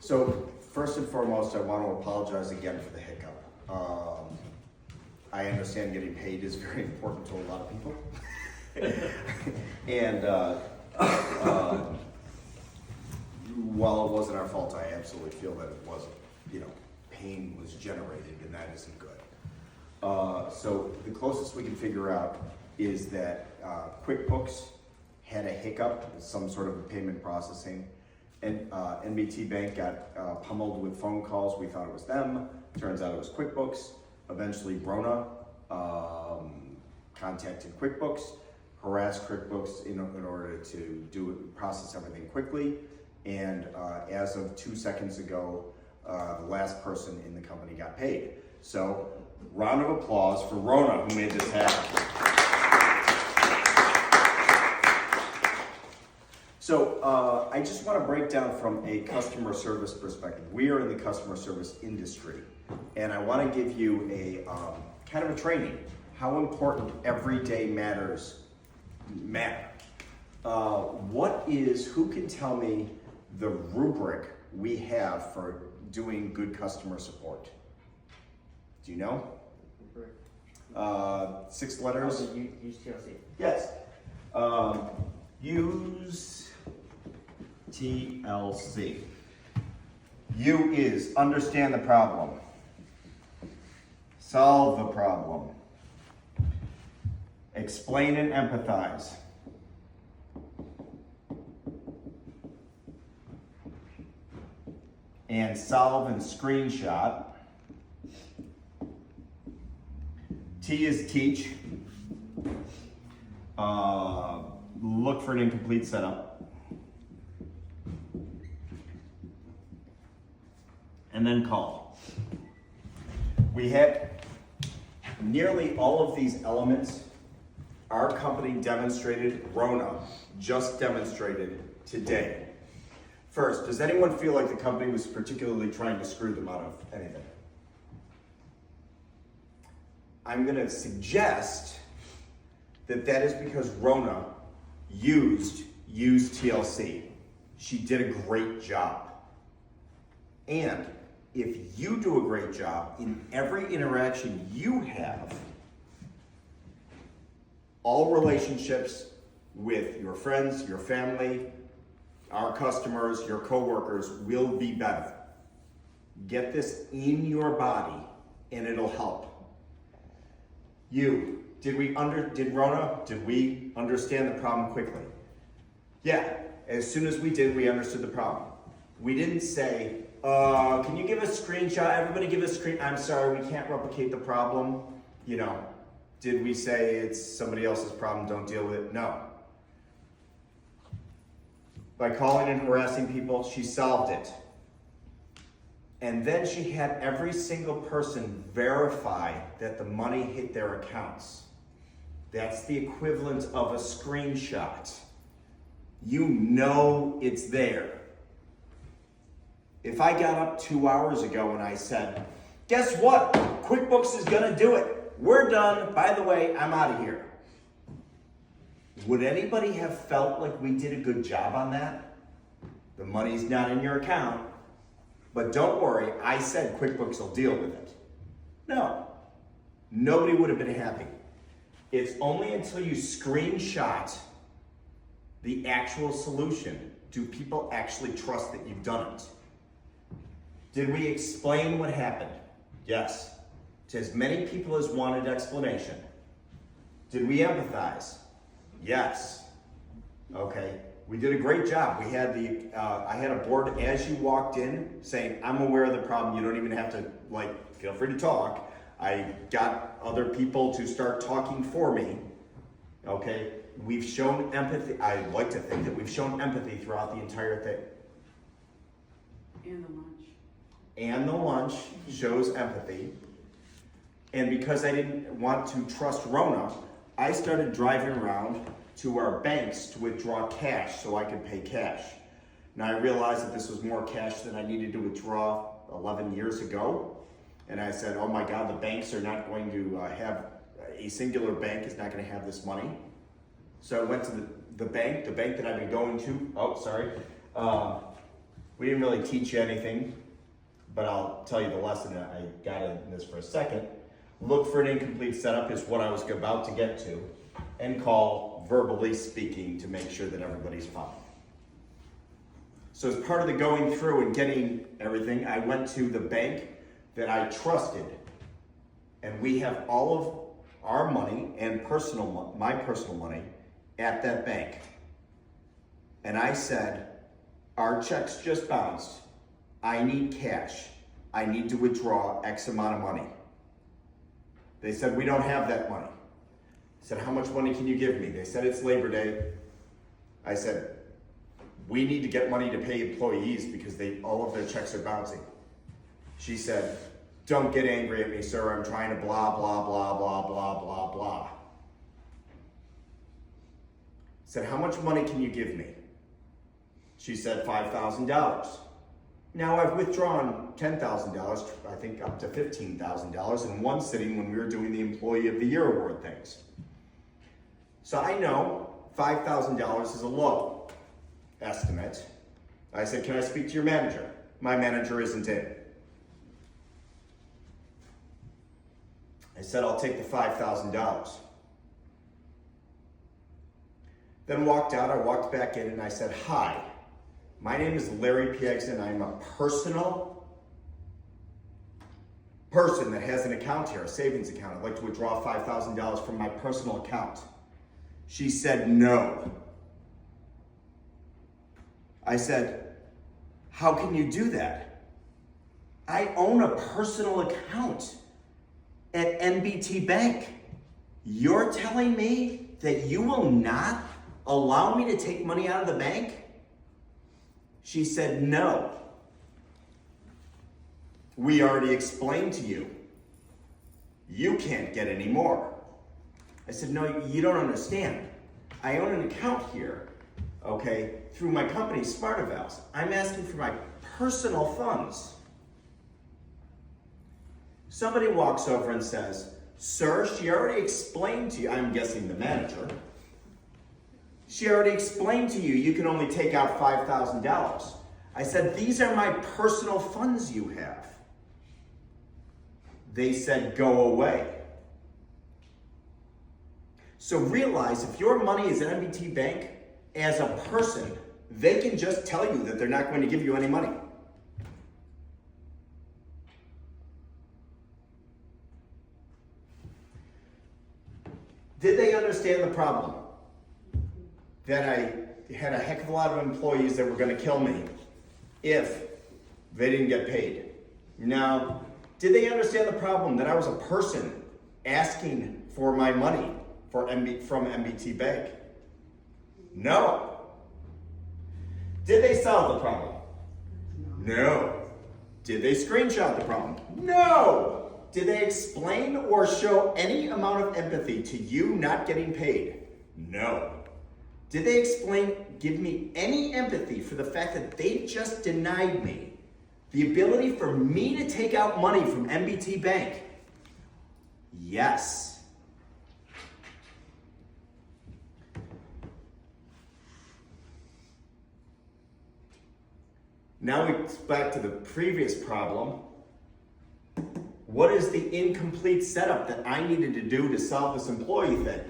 So first and foremost, I want to apologize again for the hiccup. I understand getting paid is very important to a lot of people. And while it wasn't our fault, I absolutely feel that it wasn't. Pain was generated, and that isn't good. So the closest we can figure out is that QuickBooks had a hiccup, some sort of a payment processing, and NBT Bank got pummeled with phone calls. We thought it was them. Turns out it was QuickBooks. Eventually, Brona contacted QuickBooks, harassed QuickBooks in order to process everything quickly. And as of 2 seconds ago, the last person in the company got paid. So, round of applause for Rona, who made this happen. So, I just want to break down from a customer service perspective. We are in the customer service industry, and I want to give you a kind of a training, how important everyday matters matter. Who can tell me the rubric we have for doing good customer support? Do you know? 6 letters? Use TLC. Yes. Use TLC. U is understand the problem. Solve the problem. Explain and empathize. And solve and screenshot. T is teach. Look for an incomplete setup. And then call. We have nearly all of these elements. Our company demonstrated, Rona just demonstrated today. First, does anyone feel like the company was particularly trying to screw them out of anything? I'm going to suggest that is because Rona used TLC. She did a great job. And if you do a great job in every interaction you have, all relationships with your friends, your family, our customers, your coworkers will be better. Get this in your body and it'll help. Did we understand the problem quickly? Yeah, as soon as we did, we understood the problem. We didn't say, can you give us a screenshot? Everybody give us a screen. I'm sorry, we can't replicate the problem. Did we say it's somebody else's problem, don't deal with it? No. By calling and harassing people, she solved it. And then she had every single person verify that the money hit their accounts. That's the equivalent of a screenshot. You know it's there. If I got up 2 hours ago and I said, guess what? QuickBooks is gonna do it. We're done. By the way, I'm out of here. Would anybody have felt like we did a good job on that? The money's not in your account, but don't worry, I said QuickBooks will deal with it. No, nobody would have been happy. It's only until you screenshot the actual solution do people actually trust that you've done it. Did we explain what happened? Yes. To as many people as wanted explanation. Did we empathize? Yes. Okay. We did a great job. We had I had a board as you walked in saying, I'm aware of the problem. You don't even have to, feel free to talk. I got other people to start talking for me. Okay. We've shown empathy. I like to think that we've shown empathy throughout the entire thing. And the lunch. And the lunch shows empathy. And because I didn't want to trust Rona, I started driving around to our banks to withdraw cash so I could pay cash. Now I realized that this was more cash than I needed to withdraw 11 years ago. And I said, oh my God, the banks are not going to have, a singular bank is not going to have this money. So I went to the bank that I've been going to, We didn't really teach you anything, but I'll tell you the lesson that I got in this for a second. Look for an incomplete setup is what I was about to get to, and call verbally speaking to make sure that everybody's fine. So as part of the going through and getting everything, I went to the bank that I trusted, and we have all of our money and my personal money at that bank. And I said, our checks just bounced. I need cash. I need to withdraw X amount of money. They said, we don't have that money. I said, how much money can you give me? They said, it's Labor Day. I said, we need to get money to pay employees because all of their checks are bouncing. She said, don't get angry at me, sir. I'm trying to blah, blah, blah, blah, blah, blah, blah. I said, how much money can you give me? She said, $5,000. Now I've withdrawn $10,000, I think up to $15,000 in one sitting when we were doing the Employee of the Year award things. So I know $5,000 is a low estimate. I said, can I speak to your manager? My manager isn't in. I said, I'll take the $5,000. Then walked out, I walked back in and I said, hi, my name is Larry Piegson. I'm a personal person that has an account here, a savings account. I'd like to withdraw $5,000 from my personal account. She said, no. I said, how can you do that? I own a personal account at NBT Bank. You're telling me that you will not allow me to take money out of the bank? She said, no. We already explained to you. You can't get any more. I said, no, you don't understand. I own an account here, okay, through my company, SmartAvals. I'm asking for my personal funds. Somebody walks over and says, sir, she already explained to you, I'm guessing the manager, she already explained to you, you can only take out $5,000. I said, these are my personal funds you have. They said, go away. So realize if your money is at NBT Bank, as a person, they can just tell you that they're not going to give you any money. Did they understand the problem? That I had a heck of a lot of employees that were going to kill me if they didn't get paid. Now, did they understand the problem that I was a person asking for my money from NBT Bank? No. Did they solve the problem? No. Did they screenshot the problem? No. Did they explain or show any amount of empathy to you not getting paid? No. Did they give me any empathy for the fact that they just denied me the ability for me to take out money from NBT Bank? Yes. Now we back to the previous problem. What is the incomplete setup that I needed to do to solve this employee thing?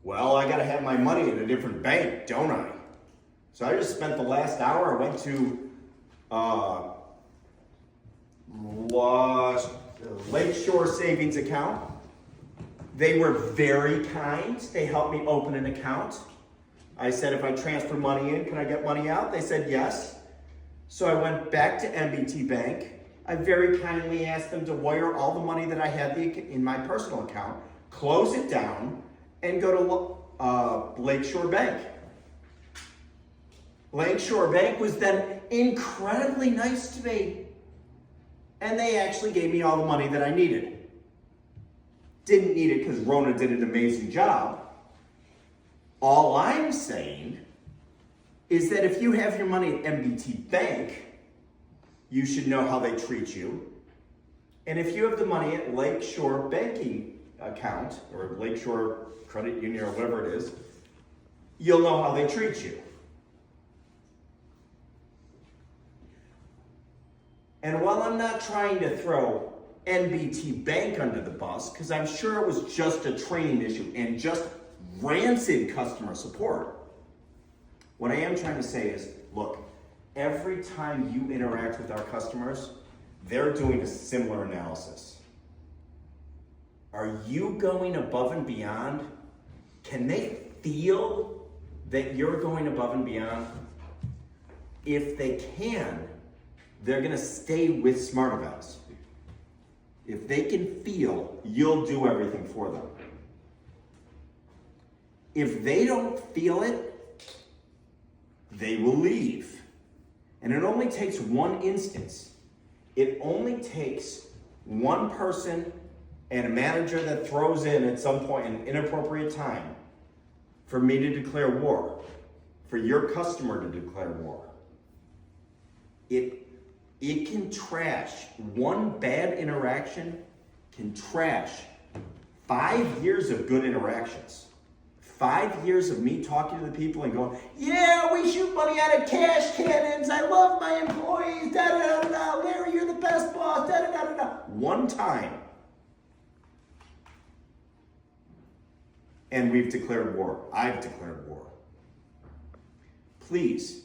Well, I gotta have my money in a different bank, don't I? So I just spent the last hour, I went to Lakeshore Savings account. They were very kind. They helped me open an account. I said, if I transfer money in, can I get money out? They said yes. So I went back to NBT Bank. I very kindly asked them to wire all the money that I had in my personal account, close it down, and go to Lakeshore Bank. Lakeshore Bank was then incredibly nice to me. And they actually gave me all the money that I needed. Didn't need it because Rona did an amazing job. All I'm saying is that if you have your money at NBT Bank, you should know how they treat you. And if you have the money at Lakeshore Banking account, or Lakeshore Credit Union, or whatever it is, you'll know how they treat you. And while I'm not trying to throw NBT Bank under the bus, because I'm sure it was just a training issue and just rancid customer support, what I am trying to say is, look, every time you interact with our customers, they're doing a similar analysis. Are you going above and beyond? Can they feel that you're going above and beyond? If they can, they're gonna stay with Smart Events. If they can feel you'll do everything for them. If they don't feel it, they will leave. And it only takes one instance. It only takes one person and a manager that throws in at some point an inappropriate time for me to declare war, for your customer to declare war. It can trash, one bad interaction can trash 5 years of good interactions. 5 years of me talking to the people and going, yeah, we shoot money out of cash cannons. I love my employees. Da da da da. Larry, you're the best boss. Da da da da da. One time, and we've declared war. I've declared war. Please,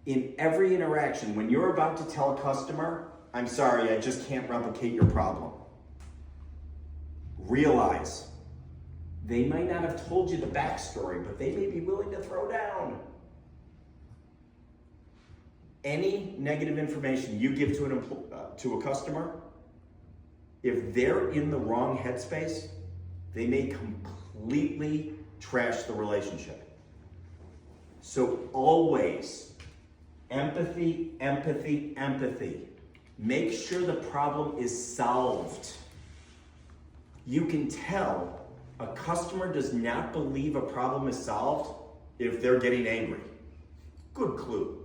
in every interaction, when you're about to tell a customer, I'm sorry, I just can't replicate your problem, realize they might not have told you the backstory, but they may be willing to throw down. Any negative information you give to a customer, if they're in the wrong headspace, they may completely trash the relationship. So always, empathy, empathy, empathy. Make sure the problem is solved. You can tell a customer does not believe a problem is solved if they're getting angry. Good clue.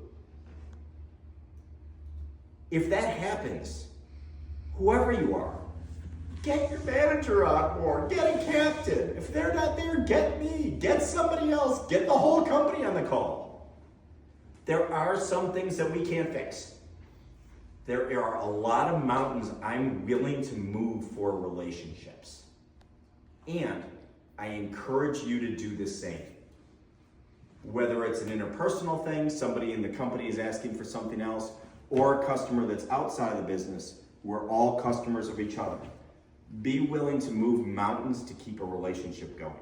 If that happens, whoever you are, get your manager on board, get a captain. If they're not there, get me, get somebody else, get the whole company on the call. There are some things that we can't fix. There are a lot of mountains I'm willing to move for relationships. And I encourage you to do the same. Whether it's an interpersonal thing, somebody in the company is asking for something else, or a customer that's outside of the business, we're all customers of each other. Be willing to move mountains to keep a relationship going.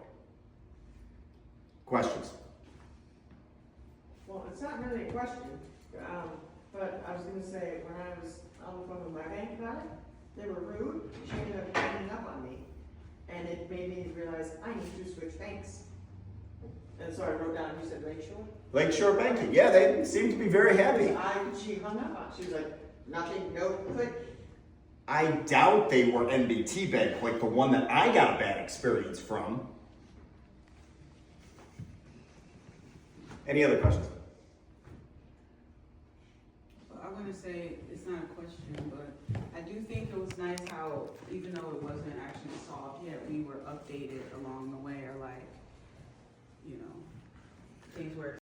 Questions? Well, it's not really a question, but I was gonna say, when I was on the phone with my bank about it, they were rude, she ended up hanging up on me. And it made me realize I need to switch banks. And so I wrote down, you said Lakeshore? Lakeshore Banking, yeah, they seem to be very happy. She hung up on, she was like, nothing, no, click. I doubt they were NBT Bank, like the one that I got a bad experience from. Any other questions? Well, I'm gonna say, it's not a question, but I do think it was nice how, even though it wasn't actually solved yet, we were updated along the way, or like, you know, things were